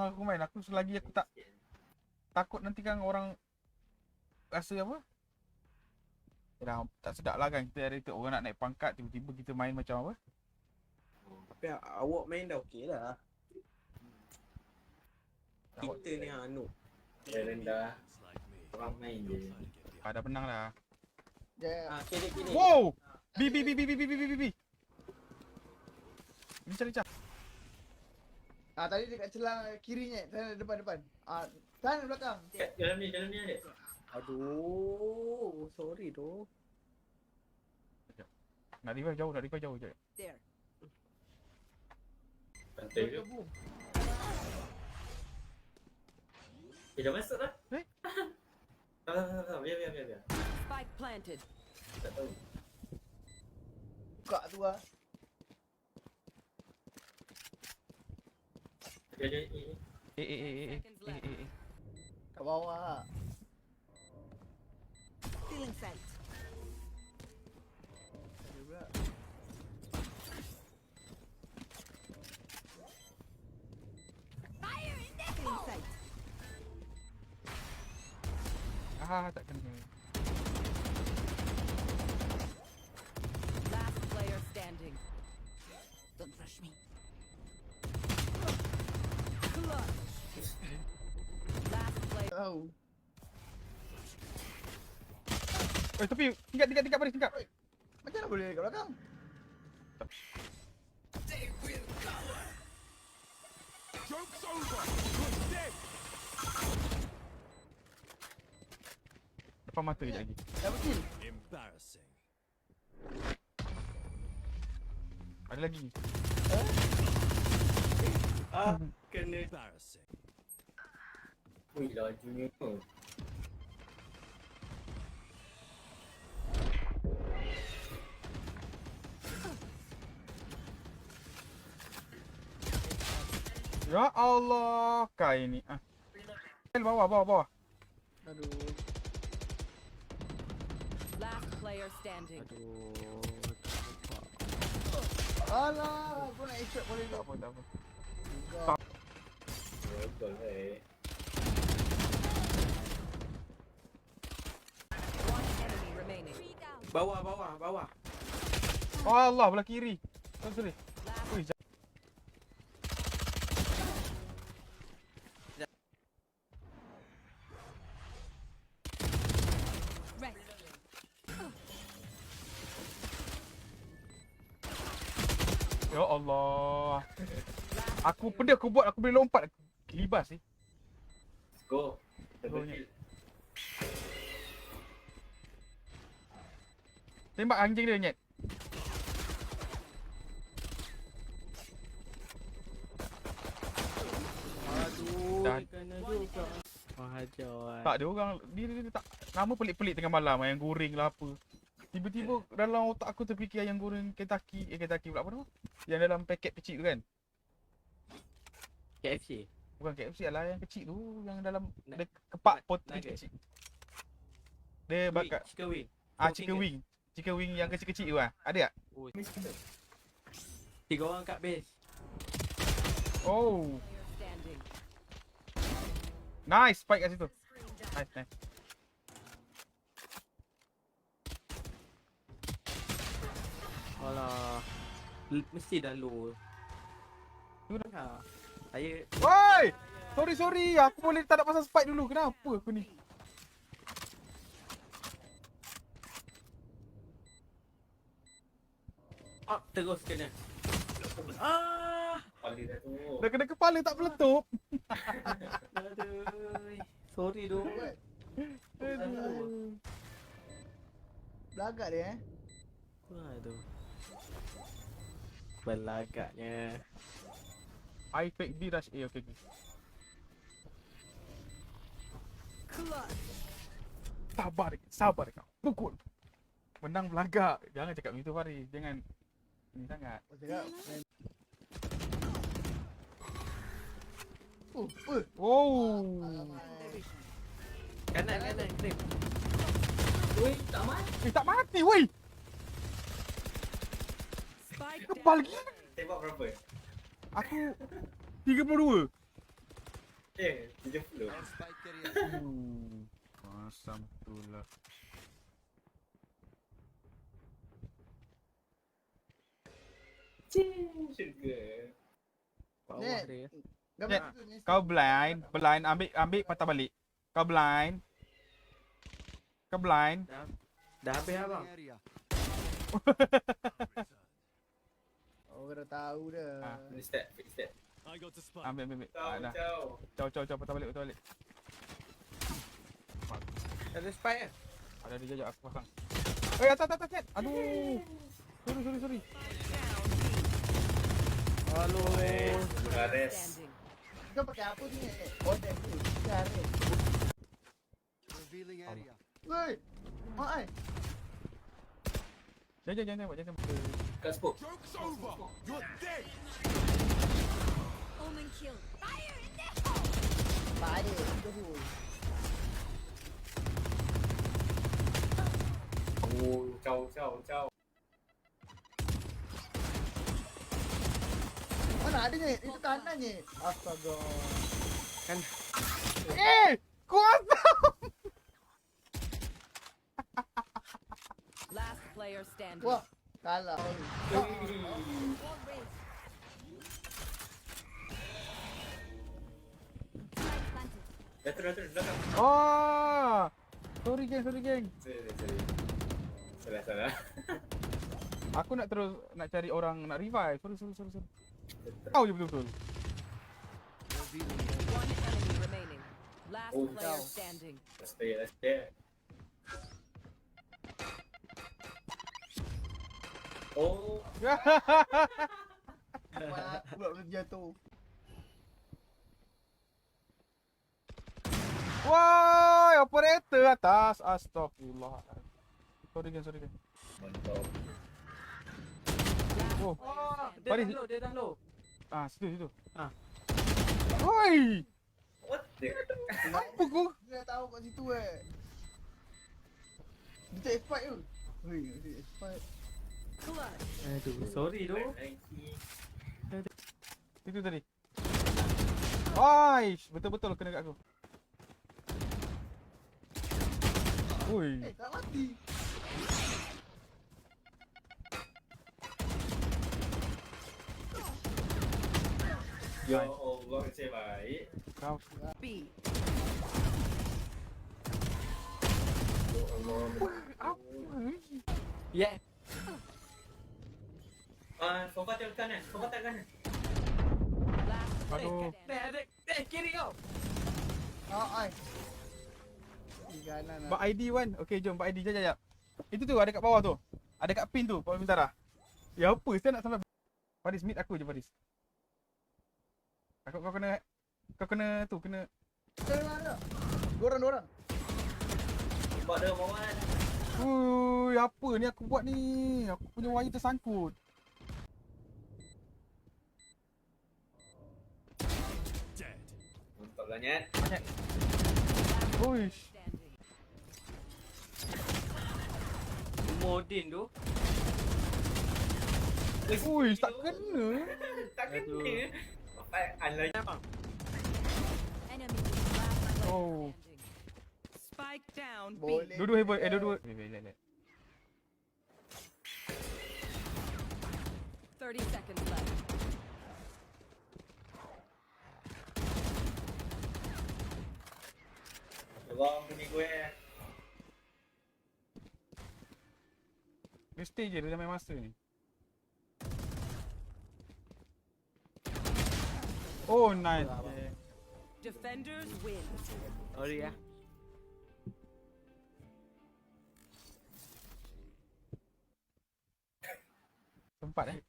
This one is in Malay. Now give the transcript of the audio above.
Aku main, aku selagi aku tak takut nanti kan orang rasa apa? Dah tak sedap lah kan kita hari tu orang nak naik pangkat tiba-tiba kita main macam apa? Tapi awak main dah okey lah. Kita ni anu. Dia rendah. Orang main je. Dah menang dah. Kiri. Wow! B. Lincah. Tadi dekat celah kirinya, sana depan. Sana belakang. Dalam ni ada. Aduh, sorry tu. Nak revive jauh je. There. Pantai tu. Dah masuk dah. Biar. Spike planted. Tak tahu. Buka tu lah. Dia. Seconds left. Kat bawah lah. Feeling sight. Ada pula. Feeling sight. Tak kena. Last player standing. Don't rush me. Last player. Tahu. Tapi tingkat baris tingkat. Macam mana boleh kat belakang? Depan mata je lagi. Dapat kill. Ada lagi. Kena. Ui, lajunya tu. Ya Allah, kai ni. Bawah. Aduh. Last player standing. Alah, aku nak headshot boleh tak? Tak apa. Betul One enemy remaining. Bawah. Allah, belah kiri. Sorry. Last Ui, ya Allah. Aku boleh lompat. Libas ni. Go. Tembak anjing dia nyet. Aduh, Dah. kena juga. Hajar. Tak ada orang dia tak nama pelik-pelik tengah malam ayam goreng lah apa. Tiba-tiba dalam otak aku terfikir ayam goreng Kentucky pula apa nama? Yang dalam paket kecil tu kan. KFC. Bukan KFC lah yang kecil tu yang dalam dia kepak potri Nugget. kecil. Dia bakar Chicken wing. chicken wing. Chicken wing yang kecil-kecil tu ah. Ada tak? Oh. 3 orang kat base. Oh, player standing. nice spike kat situ. Nice. Alah. Mesti dah low. Tu dah. Ha. Saya Woi! Sorry. Aku boleh tak nak pasal spike dulu. Kenapa aku ni? terus kena. Kepala dah tu. Dah kena kepala tak meletup. Aduh. Sorry doh. Aduh. Belagak dia Aduh. Belagaknya. I fake B rush A. Okay. Sabar kau. Pukul. Menang belagak. Jangan cakap begitu Faris. Jangan ni sangat. Cakap main. Wow. Kanan. Trip. Ui, tak mati. Tak mati woi. Spike Kepal down. gila. Tembak berapa? Aku 32. 70. Masam tu lah. Syurga. Bawah Net. dia. Gambar Net, tu ni. Kau blind, ambil patah balik. Kau blind. Dah habis abang. Orang dah tahu dah. Ah. Fix that. Ambil. Dah. Ciao. Caw, patah balik. Ada spy kan? Ada dia jajak aku pasang. Atas Net. Aduh. Sorry. Halo. Gares. Standing. Kau pakai apa ni? Oh, dah tu. Cari. Woi. Mak ai. Jangan. Kat spoke. Omen kill. Fire in the Tak ada. Tu. Oh, ciao. Mana ada ni? Itu kanan ni. Astaga. Kan Kuasa. Last player standing. Wah, kalah. Wall raised. Spike planted. Dah turun. Oh. Sorry geng. Sorry. Salah. Aku nak terus nak cari orang nak revive. Sorry. Kau je betul-betul. One enemy remaining. Last Oh, player no. standing. Let's stay. Oh, Mak, buat jatuh. Woi, operator atas. Astagfirullah. Sorry geng. mantap. Oh. Player dia standing. dah low. Situ. Ah. Woi. What the? Apa kau? Dia dah tahu kat situ Dia tak expired tu. Weh, dia expired. Clutch. Aduh, sorry tu. Itu tadi. Aish, betul-betul kena kat aku. Oi. Tak mati. Ya Allah, saya baik. Kau. B. Ya Allah. Yeah. Sofa tak kanan. Last player Aduh. standing. Kiri kau. Ai. Di kanan lah. Bak ID Wan. Okey, jom bak ID jap. Itu tu ada kat bawah tu. Ada kat pin tu, Puan Bintara. Ya apa, saya nak sampai Faris meet aku je Faris. Kau kena tu, kena Kita mana? Dua orang. Nampak dah Mawan. Ui, apa ni aku buat ni? Aku punya wire tersangkut. Mantap lah Nyat. Uish. Standing. Modin tu. Uish, tak kena. Tak Aduh. kena. Apa unlucky. Abang. Enemy. Last player Oh. standing. Spike down. B. Boleh. Dua-dua hebat. Dua-dua. Let. 30 seconds left. Abang bunyi gue. Dia stay je, dia dah main master ni. Oh, nice. Defenders win. Sorry ya. Sempat